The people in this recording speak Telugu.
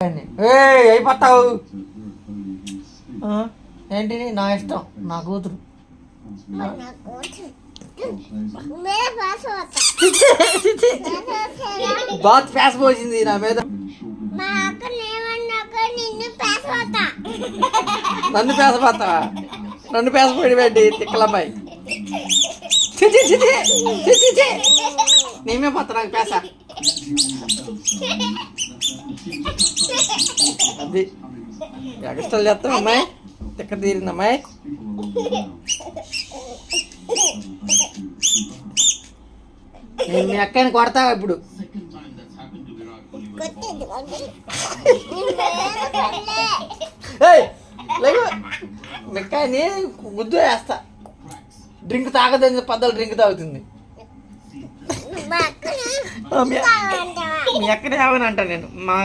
అయిపోతావు ఏంటి నా ఇష్టం నా కూతురు బాత్ ప్యాస్ పోసింది నా మీద. నన్ను పేసపోతావా? నన్ను పేసపోయి పెట్టి తిక్కలమ్మాయి నేమే పోతా నాకు పేస. అది ఎగస్ట్రాలు చేస్తాం అమ్మాయి, తిక్క తీరింది అమ్మాయి. నేను మీ అక్కని కొడతావా ఇప్పుడు? మిక్కాయని గుద్దు వేస్తా. డ్రింక్ తాగదని పద్దలు డ్రింక్ తాగుతుంది. మీ అక్కనే ఏమని అంటా నేను. మా